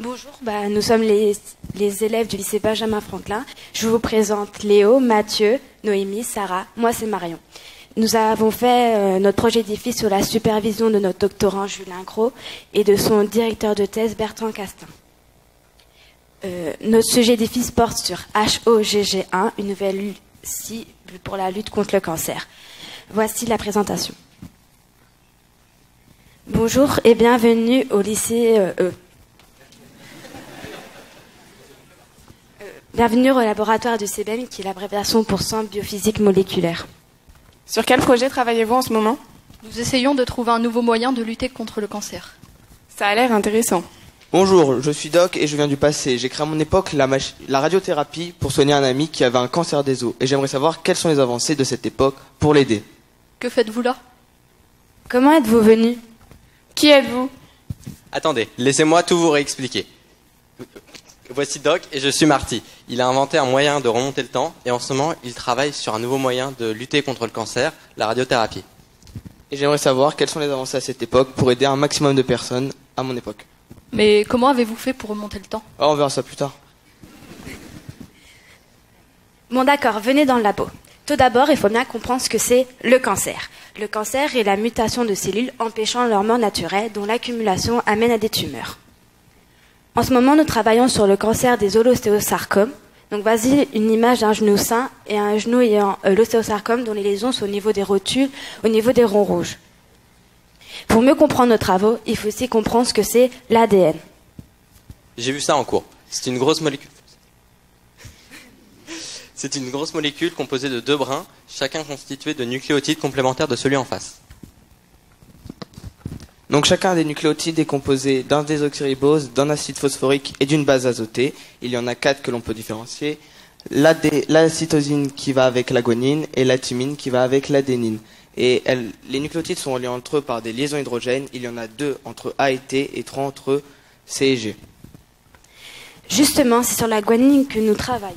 Bonjour, nous sommes les élèves du lycée Benjamin Franklin. Je vous présente Léo, Mathieu, Noémie, Sarah. Moi, c'est Marion. Nous avons fait notre projet d'édifice sous la supervision de notre doctorant Julien Gros et de son directeur de thèse Bertrand Castin. Notre sujet d'édifice porte sur HOGG1, une nouvelle cible pour la lutte contre le cancer. Voici la présentation. Bonjour et bienvenue au lycée Bienvenue au laboratoire du CBM, qui est l'abréviation pour Centre Biophysique Moléculaire. Sur quel projet travaillez-vous en ce moment? Nous essayons de trouver un nouveau moyen de lutter contre le cancer. Ça a l'air intéressant. Bonjour, je suis Doc et je viens du passé. J'ai créé à mon époque la radiothérapie pour soigner un ami qui avait un cancer des os. Et j'aimerais savoir quelles sont les avancées de cette époque pour l'aider. Que faites-vous là? Comment êtes-vous venu? Qui êtes-vous? Attendez, laissez-moi tout vous réexpliquer. Voici Doc et je suis Marty. Il a inventé un moyen de remonter le temps et en ce moment, il travaille sur un nouveau moyen de lutter contre le cancer, la radiothérapie. Et j'aimerais savoir quelles sont les avancées à cette époque pour aider un maximum de personnes à mon époque. Mais comment avez-vous fait pour remonter le temps? On verra ça plus tard. Bon d'accord, venez dans le labo. Tout d'abord, il faut bien comprendre ce que c'est le cancer. Le cancer est la mutation de cellules empêchant leur mort naturelle, dont l'accumulation amène à des tumeurs. En ce moment, nous travaillons sur le cancer des l'ostéosarcome. Donc voici une image d'un genou sain et un genou ayant l'ostéosarcome dont les lésions sont au niveau des rotules, au niveau des ronds rouges. Pour mieux comprendre nos travaux, il faut aussi comprendre ce que c'est l'ADN. J'ai vu ça en cours. C'est une grosse molécule. C'est une grosse molécule composée de deux brins, chacun constitué de nucléotides complémentaires de celui en face. Donc chacun des nucléotides est composé d'un désoxyribose, d'un acide phosphorique et d'une base azotée. Il y en a 4 que l'on peut différencier. La cytosine qui va avec la guanine et la thymine qui va avec l'adénine. Et les nucléotides sont reliés entre eux par des liaisons hydrogènes. Il y en a 2 entre A et T et 3 entre C et G. Justement, c'est sur la guanine que nous travaillons.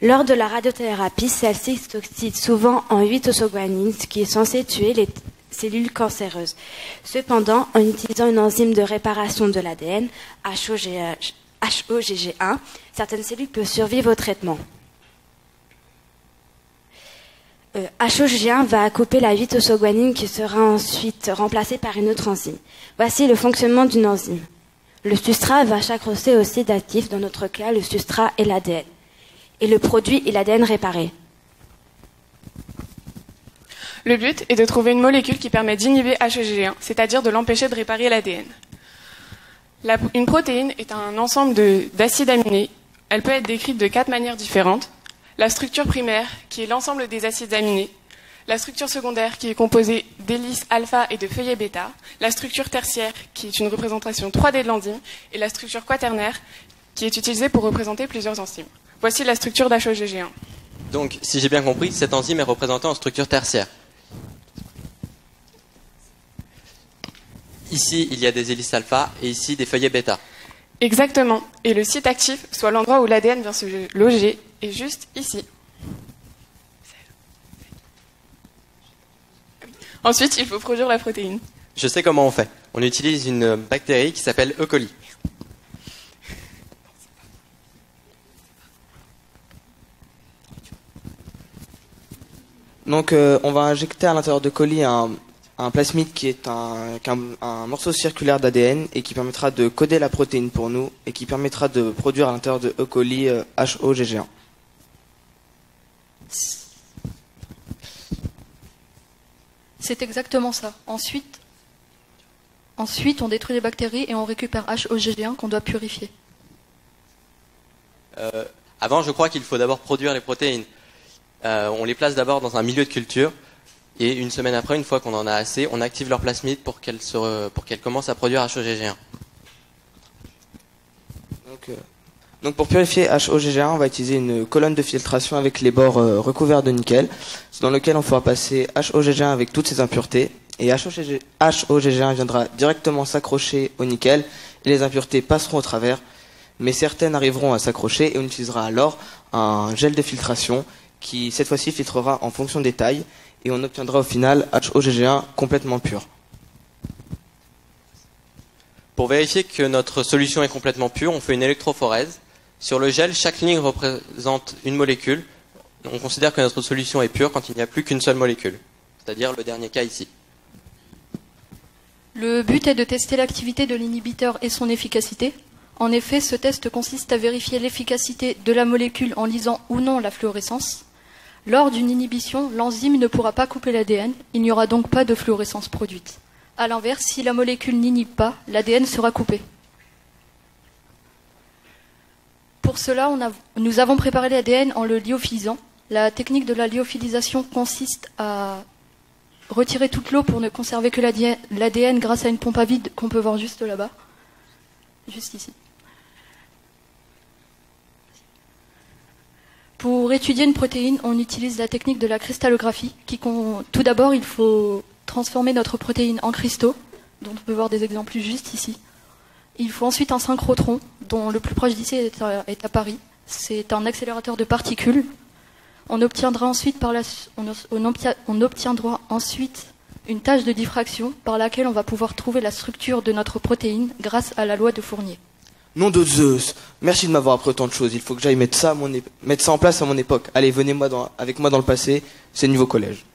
Lors de la radiothérapie, celle-ci s'oxyde souvent en 8-oxoguanine, ce qui est censé tuer les cellules cancéreuses. Cependant, en utilisant une enzyme de réparation de l'ADN, HOGG1, certaines cellules peuvent survivre au traitement. HOGG1 va couper la 8-oxoguanine qui sera ensuite remplacée par une autre enzyme. Voici le fonctionnement d'une enzyme. Le substrat va s'accrocher au site actif, dans notre cas, le substrat et l'ADN. Et le produit est l'ADN réparé. Le but est de trouver une molécule qui permet d'inhiber HOGG1, c'est-à-dire de l'empêcher de réparer l'ADN. Une protéine est un ensemble d'acides aminés. Elle peut être décrite de 4 manières différentes. La structure primaire, qui est l'ensemble des acides aminés. La structure secondaire, qui est composée d'hélices alpha et de feuillets bêta. La structure tertiaire, qui est une représentation 3D de l'enzyme. Et la structure quaternaire, qui est utilisée pour représenter plusieurs enzymes. Voici la structure d'HOGG1. Donc, si j'ai bien compris, cette enzyme est représentée en structure tertiaire. Ici, il y a des hélices alpha et ici des feuillets bêta. Exactement. Et le site actif, soit l'endroit où l'ADN vient se loger, est juste ici. Ensuite, il faut produire la protéine. Je sais comment on fait. On utilise une bactérie qui s'appelle E. coli. Donc on va injecter à l'intérieur de colis un plasmide qui est un morceau circulaire d'ADN et qui permettra de coder la protéine pour nous et qui permettra de produire à l'intérieur de E. coli HOGG1. C'est exactement ça. Ensuite, on détruit les bactéries et on récupère HOGG1 qu'on doit purifier. Avant, je crois qu'il faut d'abord produire les protéines. On les place d'abord dans un milieu de culture et une semaine après, une fois qu'on en a assez, on active leur plasmide pour qu'elles commencent à produire HOGG1. Donc pour purifier HOGG1, on va utiliser une colonne de filtration avec les bords recouverts de nickel, dans lequel on fera passer HOGG1 avec toutes ses impuretés. Et HOGG1 viendra directement s'accrocher au nickel et les impuretés passeront au travers, mais certaines arriveront à s'accrocher et on utilisera alors un gel de filtration qui cette fois-ci filtrera en fonction des tailles et on obtiendra au final HOGG1 complètement pur. Pour vérifier que notre solution est complètement pure, on fait une électrophorèse. Sur le gel, chaque ligne représente une molécule. On considère que notre solution est pure quand il n'y a plus qu'une seule molécule, c'est-à-dire le dernier cas ici. Le but est de tester l'activité de l'inhibiteur et son efficacité. En effet, ce test consiste à vérifier l'efficacité de la molécule en lisant ou non la fluorescence. Lors d'une inhibition, l'enzyme ne pourra pas couper l'ADN, il n'y aura donc pas de fluorescence produite. A l'inverse, si la molécule n'inhibe pas, l'ADN sera coupé. Pour cela, nous avons préparé l'ADN en le lyophilisant. La technique de la lyophilisation consiste à retirer toute l'eau pour ne conserver que l'ADN grâce à une pompe à vide qu'on peut voir juste là-bas, juste ici. Pour étudier une protéine, on utilise la technique de la cristallographie. Tout d'abord, il faut transformer notre protéine en cristaux, dont on peut voir des exemples juste ici. Il faut ensuite un synchrotron, dont le plus proche d'ici est à Paris. C'est un accélérateur de particules. On obtiendra ensuite une tâche de diffraction par laquelle on va pouvoir trouver la structure de notre protéine grâce à la loi de Fournier. Nom de Zeus, merci de m'avoir appris autant de choses. Il faut que j'aille mettre ça en place à mon époque. Allez, venez avec moi dans le passé, c'est niveau collège.